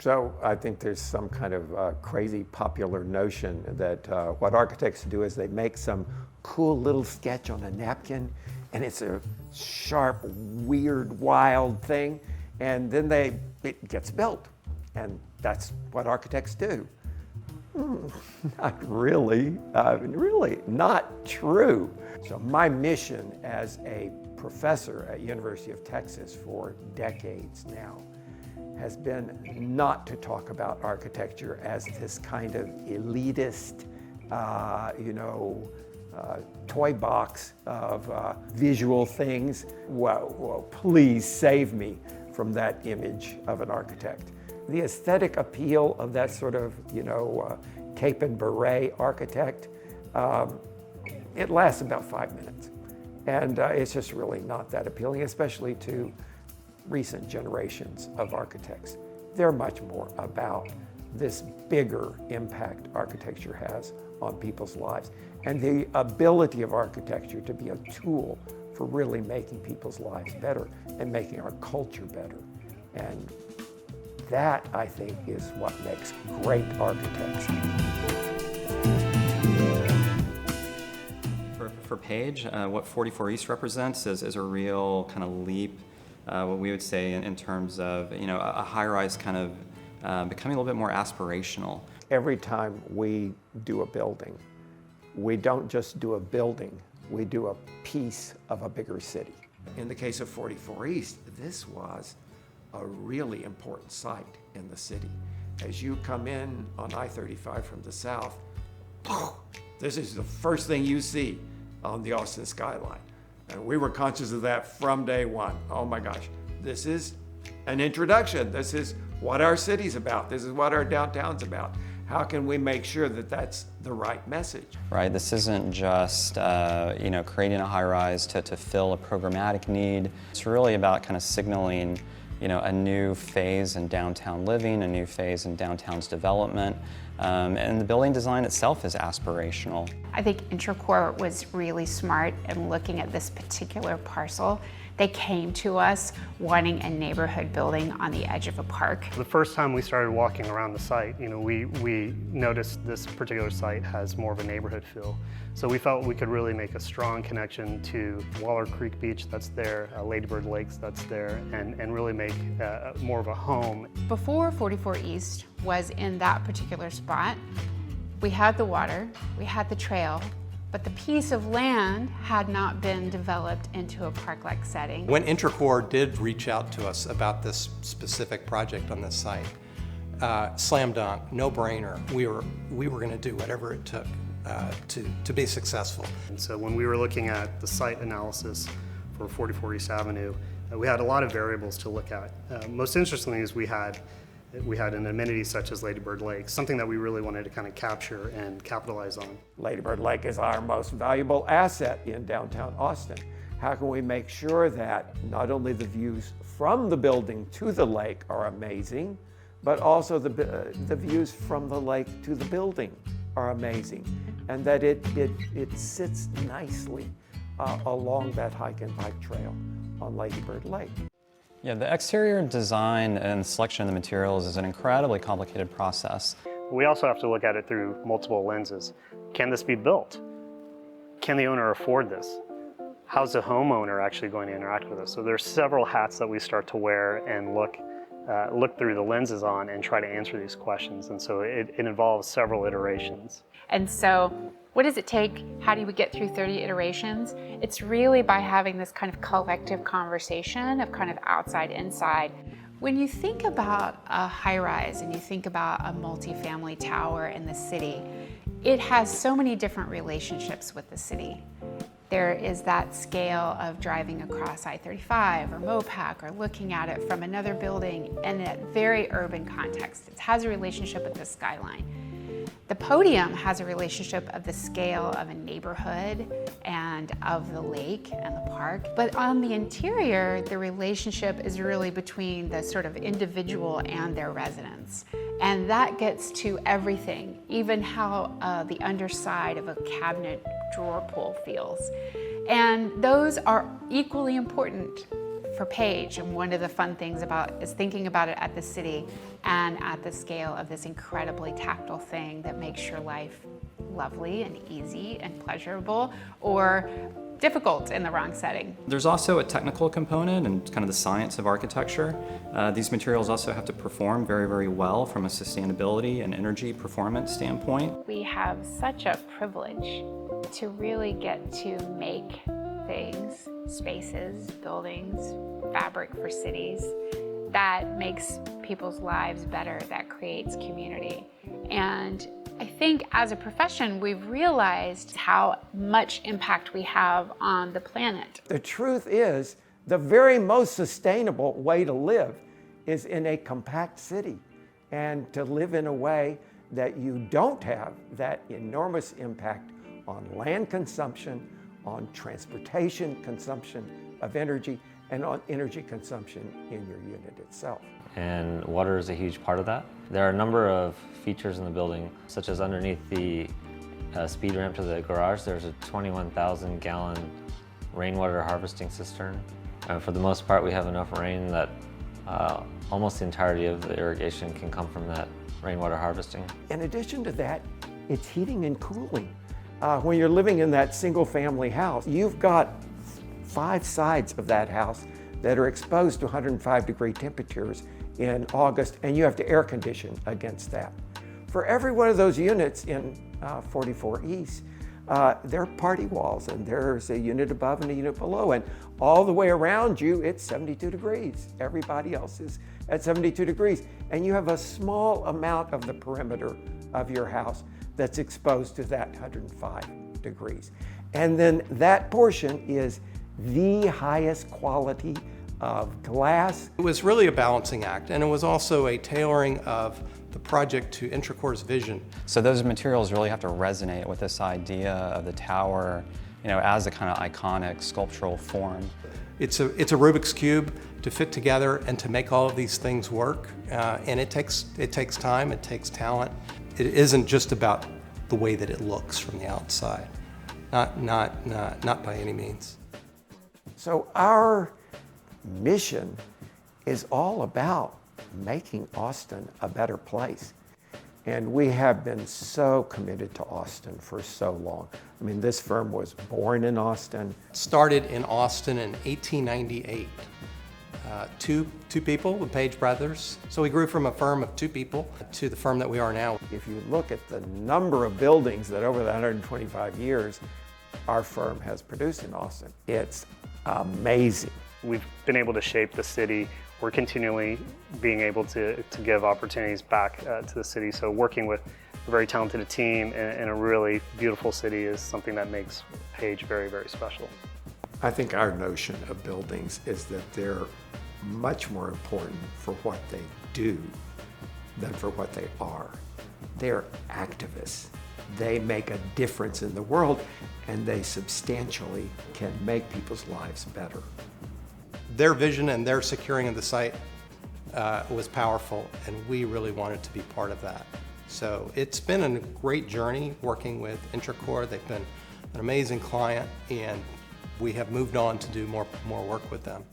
So I think there's some kind of crazy popular notion that what architects do is they make some cool little sketch on a napkin, and it's a sharp, weird, wild thing, and then it gets built. And that's what architects do. Not really, really not true. So my mission as a professor at University of Texas for decades now has been not to talk about architecture as this kind of elitist, toy box of visual things. Well, please save me from that image of an architect. The aesthetic appeal of that sort of, cape and beret architect, it lasts about 5 minutes. And it's just really not that appealing, especially to recent generations of architects. They're much more about this bigger impact architecture has on people's lives and the ability of architecture to be a tool for really making people's lives better and making our culture better. And that, I think, is what makes great architects. For Paige, what 44 East represents is a real kind of leap, what we would say in terms of a high-rise kind of becoming a little bit more aspirational. Every time we do a building, we don't just do a building, we do a piece of a bigger city. In the case of 44 East, this was a really important site in the city. As you come in on I-35 from the south, this is the first thing you see on the Austin skyline. And we were conscious of that from day one. Oh my gosh, this is an introduction. This is what our city's about. This is what our downtown's about. How can we make sure that that's the right message? Right, this isn't just creating a high-rise to fill a programmatic need. It's really about kind of signaling a new phase in downtown living, a new phase in downtown's development, and the building design itself is aspirational. I think Intracorp was really smart in looking at this particular parcel. They came to us wanting a neighborhood building on the edge of a park. The first time we started walking around the site, we noticed this particular site has more of a neighborhood feel. So we felt we could really make a strong connection to Waller Creek Beach that's there, Lady Bird Lakes that's there, and really make more of a home. Before 44 East was in that particular spot, we had the water, we had the trail, but the piece of land had not been developed into a park-like setting. When Intracorp did reach out to us about this specific project on this site, slam dunk, no brainer. We were going to do whatever it took to be successful. And so when we were looking at the site analysis for 44 East Avenue, we had a lot of variables to look at. Most interestingly is we had an amenity such as Lady Bird Lake, something that we really wanted to kind of capture and capitalize on. Lady Bird Lake is our most valuable asset in downtown Austin. How can we make sure that not only the views from the building to the lake are amazing, but also the views from the lake to the building are amazing, and that it sits nicely along that hike and bike trail on Lady Bird Lake. Yeah, the exterior design and selection of the materials is an incredibly complicated process. We also have to look at it through multiple lenses. Can this be built? Can the owner afford this? How's the homeowner actually going to interact with this? So there's several hats that we start to wear and look through the lenses on and try to answer these questions. And so it involves several iterations. And so what does it take? How do we get through 30 iterations? It's really by having this kind of collective conversation of kind of outside, inside. When you think about a high-rise and you think about a multifamily tower in the city, it has so many different relationships with the city. There is that scale of driving across I-35 or MOPAC or looking at it from another building in a very urban context. It has a relationship with the skyline. The podium has a relationship of the scale of a neighborhood and of the lake and the park. But on the interior, the relationship is really between the sort of individual and their residents. And that gets to everything, even how the underside of a cabinet drawer pull feels. And those are equally important for Paige, and one of the fun things is thinking about it at the city and at the scale of this incredibly tactile thing that makes your life lovely and easy and pleasurable, or difficult in the wrong setting. There's also a technical component and kind of the science of architecture. These materials also have to perform very, very well from a sustainability and energy performance standpoint. We have such a privilege to really get to make things, spaces, buildings, fabric for cities that makes people's lives better, that creates community. And I think as a profession, we've realized how much impact we have on the planet. The truth is, the very most sustainable way to live is in a compact city, and to live in a way that you don't have that enormous impact on land consumption, on transportation consumption of energy, and on energy consumption in your unit itself. And water is a huge part of that. There are a number of features in the building, such as underneath the speed ramp to the garage, there's a 21,000 gallon rainwater harvesting cistern. For the most part, we have enough rain that almost the entirety of the irrigation can come from that rainwater harvesting. In addition to that, it's heating and cooling. When you're living in that single family house, you've got 5 sides of that house that are exposed to 105-degree temperatures in August, and you have to air condition against that. For every one of those units in 44 East, there are party walls, and there's a unit above and a unit below, and all the way around you, it's 72 degrees. Everybody else is at 72 degrees, and you have a small amount of the perimeter of your house that's exposed to that 105 degrees. And then that portion is the highest quality of glass. It was really a balancing act, and it was also a tailoring of the project to Intracorp's vision. So those materials really have to resonate with this idea of the tower, as a kind of iconic sculptural form. It's a Rubik's Cube to fit together and to make all of these things work, and it takes time, it takes talent. It isn't just about the way that it looks from the outside, not by any means. So our mission is all about making Austin a better place. And we have been so committed to Austin for so long. I mean, this firm was born in Austin. Started in Austin in 1898. Two people, the Page brothers. So we grew from a firm of 2 people to the firm that we are now. If you look at the number of buildings that over the 125 years our firm has produced in Austin, it's amazing. We've been able to shape the city. We're continually being able to give opportunities back to the city. So working with a very talented team in a really beautiful city is something that makes Page very, very special. I think our notion of buildings is that they're much more important for what they do than for what they are. They're activists. They make a difference in the world, and they substantially can make people's lives better. Their vision and their securing of the site was powerful, and we really wanted to be part of that. So it's been a great journey working with Intracorp. They've been an amazing client, and we have moved on to do more work with them.